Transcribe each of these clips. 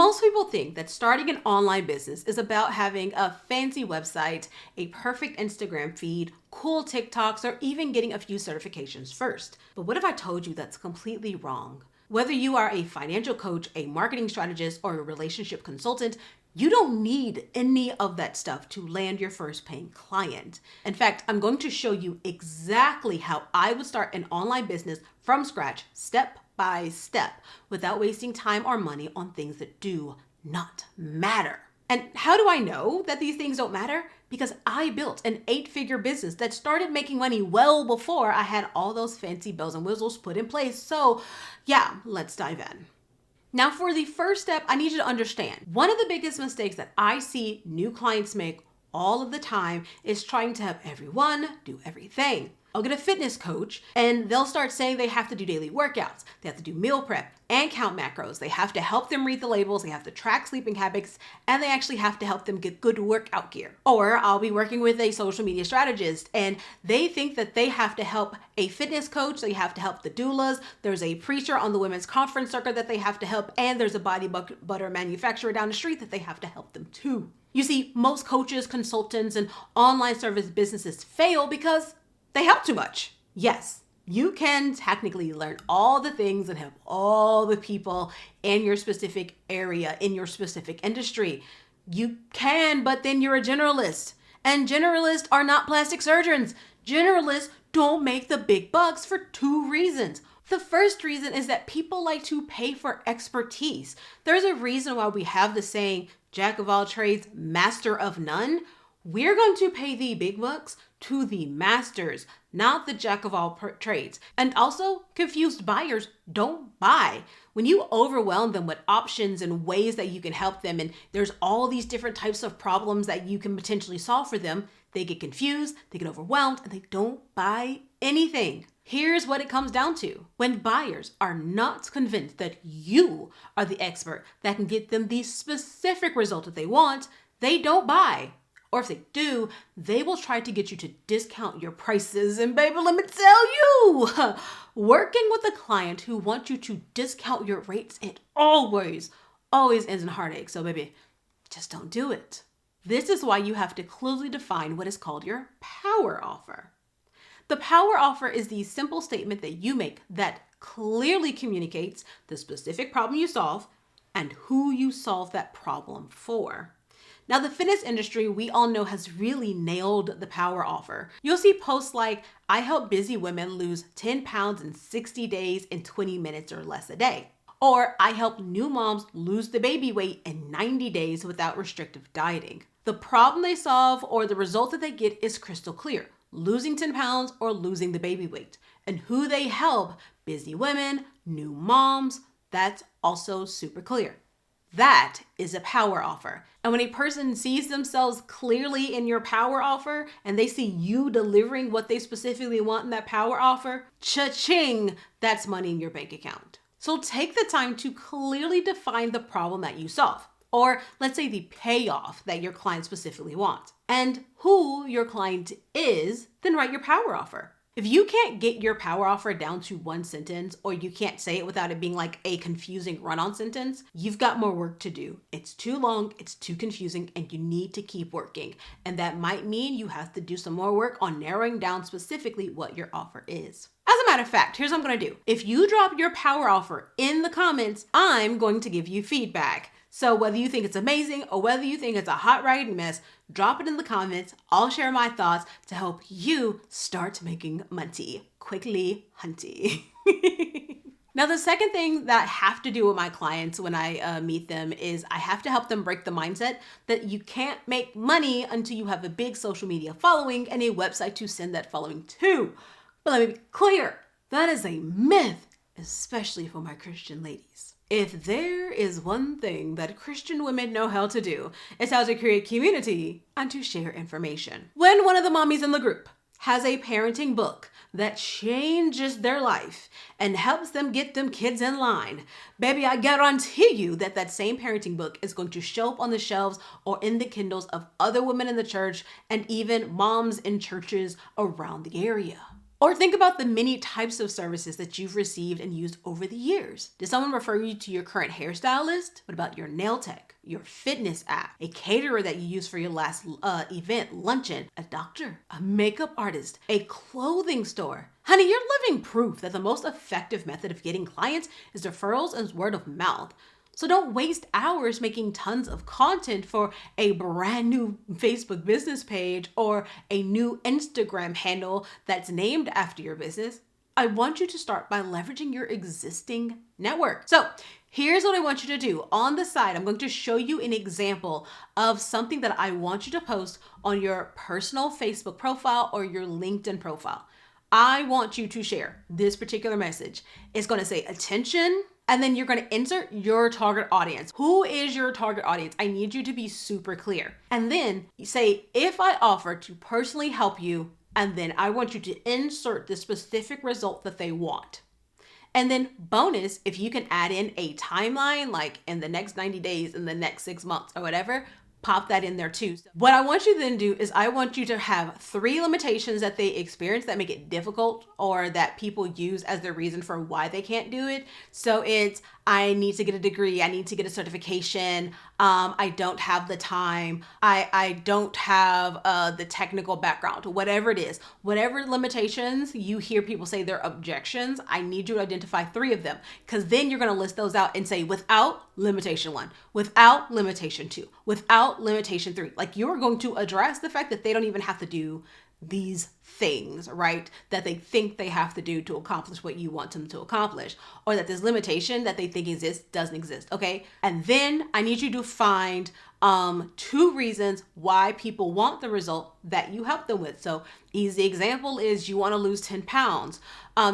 Most people think that starting an online business is about having a fancy website, a perfect Instagram feed, cool TikToks, or even getting a few certifications first. But what if I told you that's completely wrong? Whether you are a financial coach, a marketing strategist, or a relationship consultant, you don't need any of that stuff to land your first paying client. In fact, I'm going to show you exactly how I would start an online business from scratch, step by step, without wasting time or money on things that do not matter. And how do I know that these things don't matter? Because I built an 8-figure business that started making money well before I had all those fancy bells and whistles put in place. So yeah, let's dive in. Now for the first step, I need you to understand, one of the biggest mistakes that I see new clients make all of the time is trying to have everyone do everything. I'll get a fitness coach and they'll start saying they have to do daily workouts, they have to do meal prep and count macros, they have to help them read the labels, they have to track sleeping habits, and they actually have to help them get good workout gear. Or I'll be working with a social media strategist and they think that they have to help a fitness coach, they have to help the doulas, there's a preacher on the women's conference circuit that they have to help, and there's a body butter manufacturer down the street that they have to help them too. You see, most coaches, consultants, and online service businesses fail because they help too much. Yes, you can technically learn all the things and help all the people in your specific area, in your specific industry. You can, but then you're a generalist. And generalists are not plastic surgeons. Generalists don't make the big bucks for 2 reasons. The first reason is that people like to pay for expertise. There's a reason why we have the saying, jack of all trades, master of none. We're going to pay the big bucks to the masters, not the jack of all trades. And also, confused buyers don't buy. When you overwhelm them with options and ways that you can help them, and there's all these different types of problems that you can potentially solve for them, they get confused, they get overwhelmed, and they don't buy anything. Here's what it comes down to. When buyers are not convinced that you are the expert that can get them the specific result that they want, they don't buy. Or if they do, they will try to get you to discount your prices. And baby, let me tell you, working with a client who wants you to discount your rates, it always ends in heartache. So baby, just don't do it. This is why you have to clearly define what is called your power offer. The power offer is the simple statement that you make that clearly communicates the specific problem you solve and who you solve that problem for. Now, the fitness industry, we all know, has really nailed the power offer. You'll see posts like, I help busy women lose 10 pounds in 60 days in 20 minutes or less a day. Or I help new moms lose the baby weight in 90 days without restrictive dieting. The problem they solve or the result that they get is crystal clear. Losing 10 pounds or losing the baby weight. And who they help, busy women, new moms, that's also super clear. That is a power offer. And when a person sees themselves clearly in your power offer and they see you delivering what they specifically want in that power offer, cha-ching, that's money in your bank account. So take the time to clearly define the problem that you solve, or let's say the payoff that your client specifically wants, and who your client is, then write your power offer. If you can't get your power offer down to 1 sentence, or you can't say it without it being like a confusing run-on sentence, you've got more work to do. It's too long, it's too confusing, and you need to keep working. And that might mean you have to do some more work on narrowing down specifically what your offer is. As a matter of fact, here's what I'm gonna do. If you drop your power offer in the comments, I'm going to give you feedback. So whether you think it's amazing or whether you think it's a hot writing mess, drop it in the comments. I'll share my thoughts to help you start making money quickly, hunty. Now, the second thing that I have to do with my clients when I meet them is I have to help them break the mindset that you can't make money until you have a big social media following and a website to send that following to. But let me be clear, that is a myth, especially for my Christian ladies. If there is one thing that Christian women know how to do, it's how to create community and to share information. When one of the mommies in the group has a parenting book that changes their life and helps them get them kids in line, baby, I guarantee you that that same parenting book is going to show up on the shelves or in the Kindles of other women in the church and even moms in churches around the area. Or think about the many types of services that you've received and used over the years. Did someone refer you to your current hairstylist? What about your nail tech, your fitness app, a caterer that you used for your last event, luncheon, a doctor, a makeup artist, a clothing store? Honey, you're living proof that the most effective method of getting clients is referrals and word of mouth. So don't waste hours making tons of content for a brand new Facebook business page or a new Instagram handle that's named after your business. I want you to start by leveraging your existing network. So here's what I want you to do. On the side, I'm going to show you an example of something that I want you to post on your personal Facebook profile or your LinkedIn profile. I want you to share this particular message. It's going to say attention, and then you're going to insert your target audience. Who is your target audience? I need you to be super clear. And then you say, if I offer to personally help you, and then I want you to insert the specific result that they want. And then bonus, if you can add in a timeline, like in the next 90 days, in the next 6 months or whatever, pop that in there too. What I want you to then do is I want you to have 3 limitations that they experience that make it difficult or that people use as their reason for why they can't do it. So it's, I need to get a degree, I need to get a certification, I don't have the time, I don't have the technical background, whatever it is, whatever limitations you hear people say they're objections, I need you to identify 3 of them, because then you're going to list those out and say without limitation 1, without limitation 2, without limitation 3. Like you're going to address the fact that they don't even have to do these things, right? That they think they have to do to accomplish what you want them to accomplish, or that this limitation that they think exists doesn't exist, okay? And then I need you to find 2 reasons why people want the result that you help them with. So easy example is you want to lose 10 pounds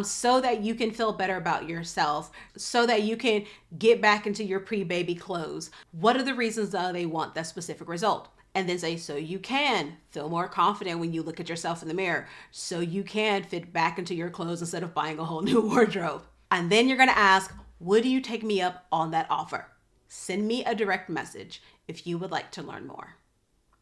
so that you can feel better about yourself, so that you can get back into your pre-baby clothes. What are the reasons they want that specific result? And then say, so you can feel more confident when you look at yourself in the mirror, so you can fit back into your clothes instead of buying a whole new wardrobe. And then you're going to ask, would you take me up on that offer? Send me a direct message if you would like to learn more.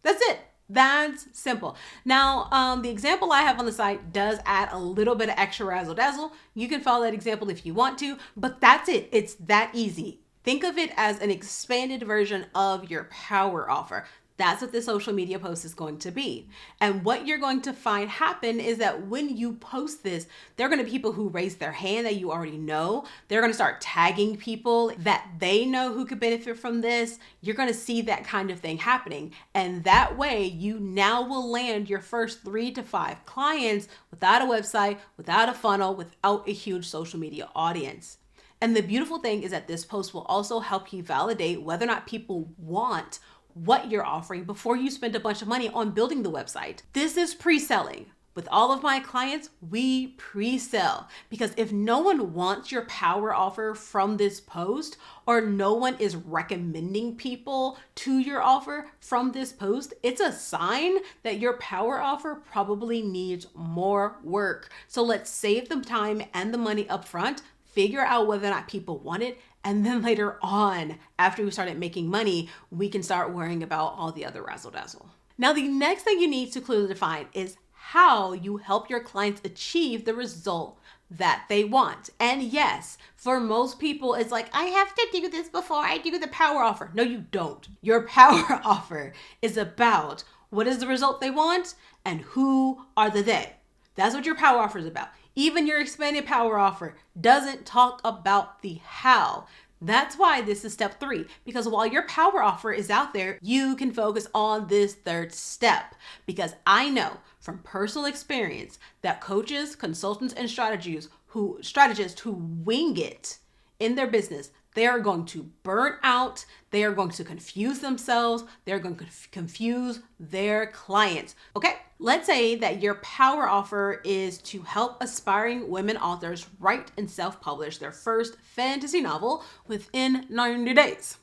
That's it. That's simple. Now, the example I have on the site does add a little bit of extra razzle dazzle. You can follow that example if you want to, but that's it. It's that easy. Think of it as an expanded version of your power offer. That's what the social media post is going to be. And what you're going to find happen is that when you post this, there are going to be people who raise their hand that you already know. They're going to start tagging people that they know who could benefit from this. You're going to see that kind of thing happening. And that way you now will land your first 3 to 5 clients without a website, without a funnel, without a huge social media audience. And the beautiful thing is that this post will also help you validate whether or not people want what you're offering before you spend a bunch of money on building the website. This is pre-selling. With all of my clients, we pre-sell, because if no one wants your power offer from this post, or no one is recommending people to your offer from this post, it's a sign that your power offer probably needs more work. So let's save the time and the money up front, figure out whether or not people want it, and then later on, after we started making money, we can start worrying about all the other razzle dazzle. Now, the next thing you need to clearly define is how you help your clients achieve the result that they want. And yes, for most people, it's like, I have to do this before I do the power offer. No, you don't. Your power offer is about what is the result they want and who are the they. That's what your power offer is about. Even your expanded power offer doesn't talk about the how. That's why this is step 3, because while your power offer is out there, you can focus on this 3rd step, because I know from personal experience that coaches, consultants, and strategists who wing it in their business, they are going to burn out. They are going to confuse themselves. They're going to confuse their clients. Okay, let's say that your power offer is to help aspiring women authors write and self-publish their first fantasy novel within 90 days.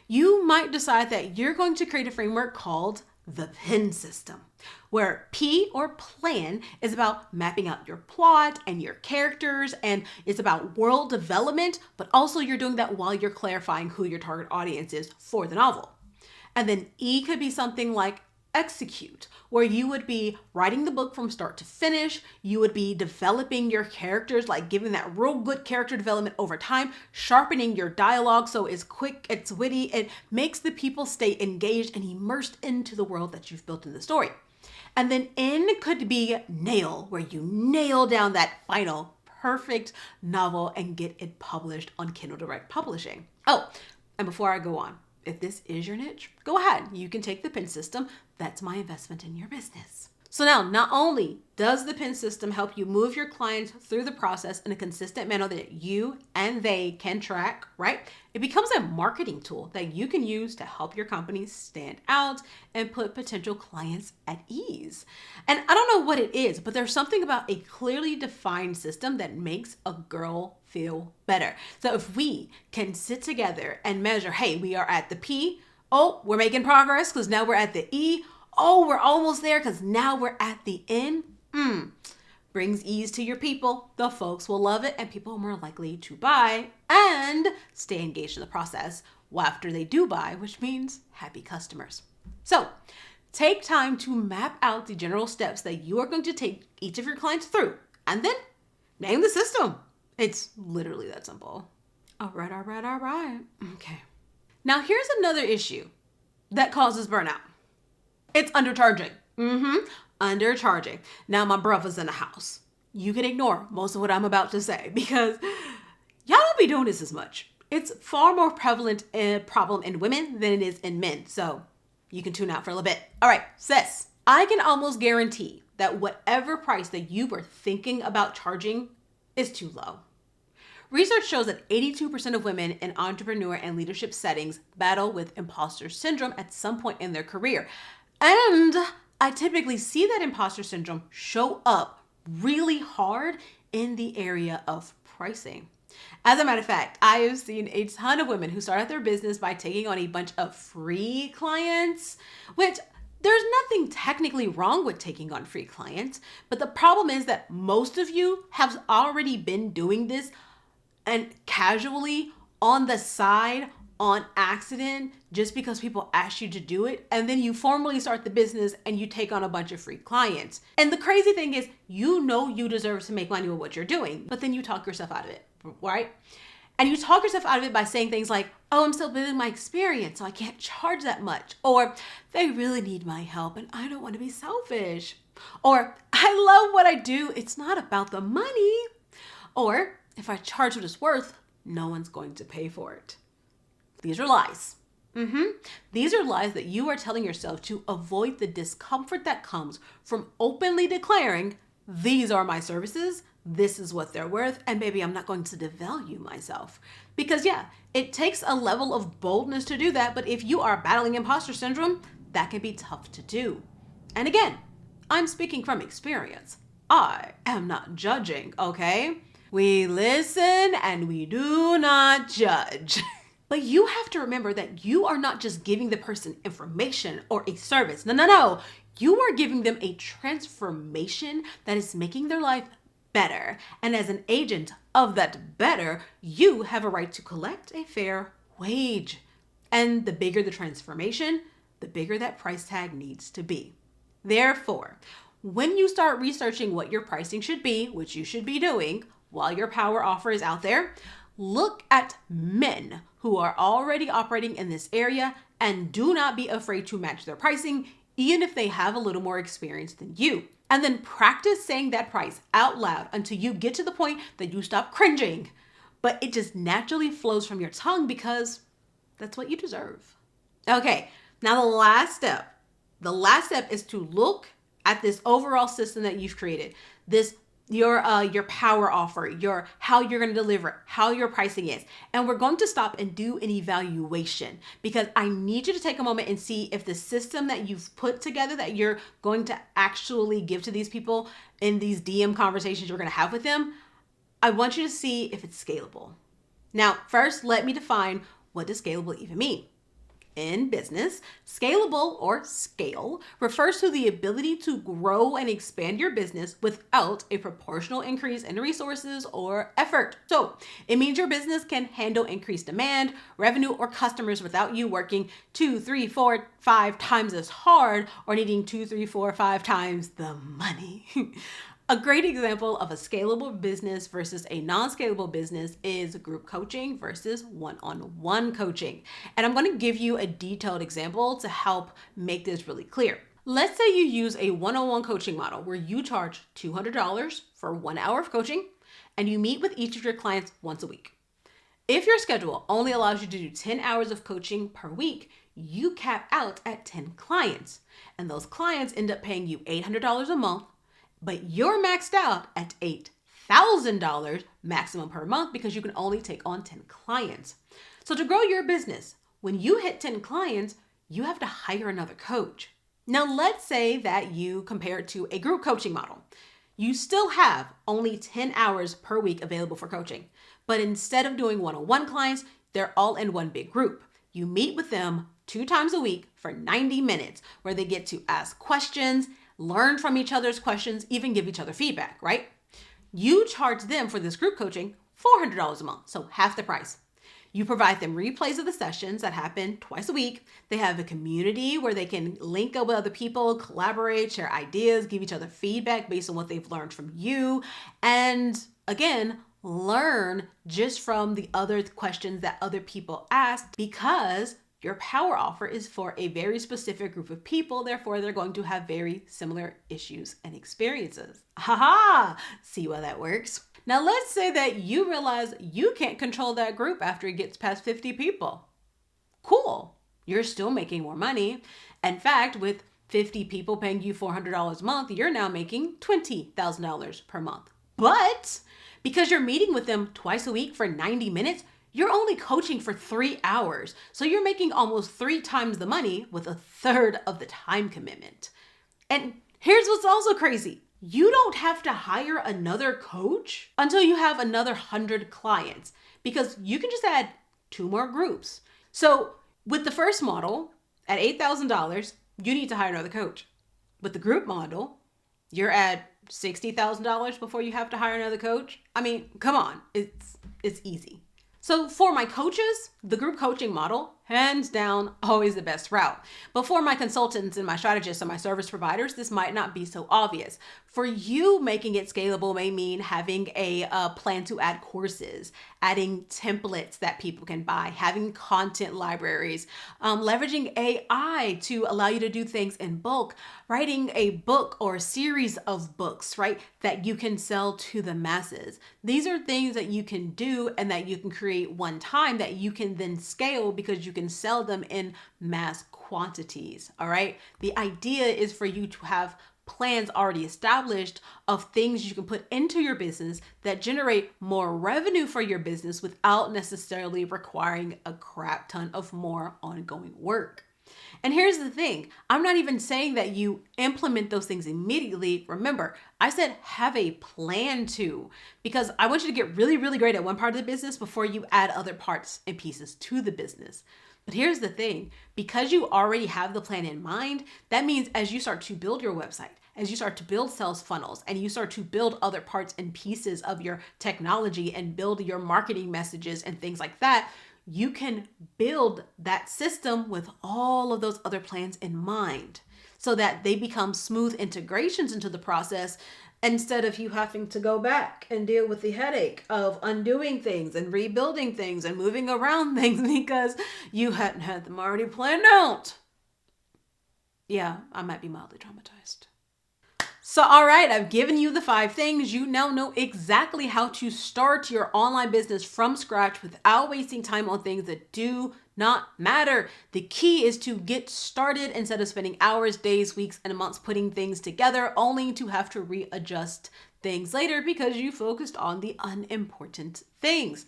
You might decide that you're going to create a framework called the PIN system, where P or plan is about mapping out your plot and your characters, and it's about world development, but also you're doing that while you're clarifying who your target audience is for the novel. And then E could be something like execute, where you would be writing the book from start to finish. You would be developing your characters, like giving that real good character development over time, sharpening your dialogue so it's quick, it's witty, it makes the people stay engaged and immersed into the world that you've built in the story. And then N could be nail, where you nail down that final perfect novel and get it published on Kindle Direct Publishing. Oh, and before I go on, if this is your niche, go ahead. You can take the PIN system. That's my investment in your business. So now, not only does the PIN system help you move your clients through the process in a consistent manner that you and they can track, right? It becomes a marketing tool that you can use to help your company stand out and put potential clients at ease. And I don't know what it is, but there's something about a clearly defined system that makes a girl feel better. So if we can sit together and measure, hey, we are at the P, oh, we're making progress because now we're at the E, oh, we're almost there because now we're at the N. Brings ease to your people. The folks will love it and people are more likely to buy and stay engaged in the process after they do buy, which means happy customers. So take time to map out the general steps that you are going to take each of your clients through and then name the system. It's literally that simple. All right. Okay. Now here's another issue that causes burnout. It's undercharging. Undercharging. Now my brother's in the house. You can ignore most of what I'm about to say because y'all don't be doing this as much. It's far more prevalent problem in women than it is in men. So you can tune out for a little bit. All right, sis, I can almost guarantee that whatever price that you were thinking about charging is too low. Research shows that 82% of women in entrepreneur and leadership settings battle with imposter syndrome at some point in their career. And I typically see that imposter syndrome show up really hard in the area of pricing. As a matter of fact, I have seen a ton of women who started their business by taking on a bunch of free clients, which there's nothing technically wrong with taking on free clients. But the problem is that most of you have already been doing this and casually on the side, on accident, just because people asked you to do it. And then you formally start the business and you take on a bunch of free clients. And the crazy thing is, you know you deserve to make money with what you're doing, but then you talk yourself out of it, right? And you talk yourself out of it by saying things like, oh, I'm still building my experience, so I can't charge that much. Or they really need my help and I don't want to be selfish. Or I love what I do. It's not about the money. Or if I charge what it's worth, no one's going to pay for it. These are lies. These are lies that you are telling yourself to avoid the discomfort that comes from openly declaring, these are my services, this is what they're worth, and maybe I'm not going to devalue myself. Because yeah, it takes a level of boldness to do that, but if you are battling imposter syndrome, that can be tough to do. And again, I'm speaking from experience. I am not judging, okay? We listen and we do not judge. But you have to remember that you are not just giving the person information or a service. No. You are giving them a transformation that is making their life better. And as an agent of that better, you have a right to collect a fair wage. And the bigger the transformation, the bigger that price tag needs to be. Therefore, when you start researching what your pricing should be, which you should be doing while your power offer is out there, look at men who are already operating in this area and do not be afraid to match their pricing, even if they have a little more experience than you. And then practice saying that price out loud until you get to the point that you stop cringing. But it just naturally flows from your tongue because that's what you deserve. Okay, now the last step is to look at this overall system that you've created. Your power offer, how you're going to deliver, how your pricing is. And we're going to stop and do an evaluation because I need you to take a moment and see if the system that you've put together that you're going to actually give to these people in these DM conversations you're going to have with them, I want you to see if it's scalable. Now, first, let me define what does scalable even mean. in business. Scalable, or scale, refers to the ability to grow and expand your business without a proportional increase in resources or effort. So it means your business can handle increased demand, revenue, or customers without you working 2, 3, 4, 5 times as hard or needing 2, 3, 4, 5 times the money. A great example of a scalable business versus a non-scalable business is group coaching versus one-on-one coaching. And I'm going to give you a detailed example to help make this really clear. Let's say you use a one-on-one coaching model where you charge $200 for 1 hour of coaching and you meet with each of your clients once a week. If your schedule only allows you to do 10 hours of coaching per week, you cap out at 10 clients. And those clients end up paying you $800 a month, but you're maxed out at $8,000 maximum per month because you can only take on 10 clients. So to grow your business, when you hit 10 clients, you have to hire another coach. Now, let's say that you compare it to a group coaching model. You still have only 10 hours per week available for coaching, but instead of doing one-on-one clients, they're all in one big group. You meet with them 2 times a week for 90 minutes where they get to ask questions, learn from each other's questions, even give each other feedback, right? You charge them for this group coaching $400 a month, so half the price. You provide them replays of the sessions that happen twice a week. They have a community where they can link up with other people, collaborate, share ideas, give each other feedback based on what they've learned from you. And again, learn just from the other questions that other people ask, because your power offer is for a very specific group of people. Therefore, they're going to have very similar issues and experiences. Haha! See how that works? Now, let's say that you realize you can't control that group after it gets past 50 people. Cool. You're still making more money. In fact, with 50 people paying you $400 a month, you're now making $20,000 per month. But because you're meeting with them twice a week for 90 minutes, you're only coaching for 3 hours. So you're making almost 3 times the money with a third of the time commitment. And here's what's also crazy. You don't have to hire another coach until you have another 100 clients, because you can just add 2 more groups. So with the first model at $8,000, you need to hire another coach. With the group model, you're at $60,000 before you have to hire another coach. I mean, come on, it's easy. So for my coaches, the group coaching model, hands down, always the best route. But for my consultants and my strategists and my service providers, this might not be so obvious. For you, making it scalable may mean having a plan to add courses, adding templates that people can buy, having content libraries, leveraging AI to allow you to do things in bulk, writing a book or a series of books, right, that you can sell to the masses. These are things that you can do and that you can create one time that you can then scale because you can sell them in mass quantities, all right? The idea is for you to have plans already established of things you can put into your business that generate more revenue for your business without necessarily requiring a crap ton of more ongoing work. And here's the thing, I'm not even saying that you implement those things immediately. Remember, I said have a plan to, because I want you to get really, really great at one part of the business before you add other parts and pieces to the business. But here's the thing, because you already have the plan in mind, that means as you start to build your website, as you start to build sales funnels, and you start to build other parts and pieces of your technology and build your marketing messages and things like that, you can build that system with all of those other plans in mind so that they become smooth integrations into the process, instead of you having to go back and deal with the headache of undoing things and rebuilding things and moving around things because you hadn't had them already planned out. Yeah, I might be mildly traumatized. So, all right, I've given you the 5 things. You now know exactly how to start your online business from scratch without wasting time on things that do not matter. The key is to get started instead of spending hours, days, weeks, and months putting things together only to have to readjust things later because you focused on the unimportant things.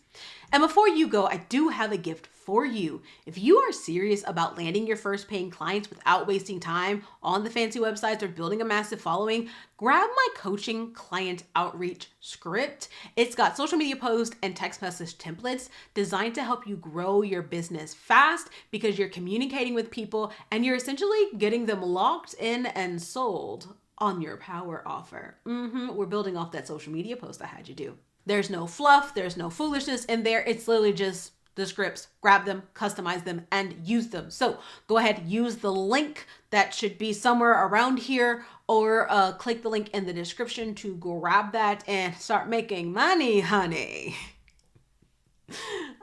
And before you go, I do have a gift for you. If you are serious about landing your first paying clients without wasting time on the fancy websites or building a massive following, grab my coaching client outreach script. It's got social media posts and text message templates designed to help you grow your business fast because you're communicating with people and you're essentially getting them locked in and sold on your power offer. We're building off that social media post I had you do. There's no fluff, there's no foolishness in there. It's literally just the scripts. Grab them, customize them, and use them. So go ahead, use the link that should be somewhere around here, or click the link in the description to grab that and start making money, honey.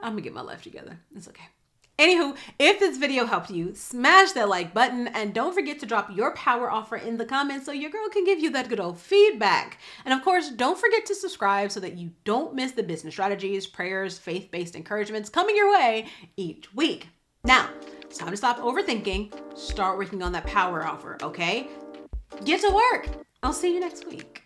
I'm gonna get my life together. It's okay. Anywho, if this video helped you, smash that like button and don't forget to drop your power offer in the comments so your girl can give you that good old feedback. And of course, don't forget to subscribe so that you don't miss the business strategies, prayers, faith-based encouragements coming your way each week. Now, it's time to stop overthinking, start working on that power offer, okay? Get to work. I'll see you next week.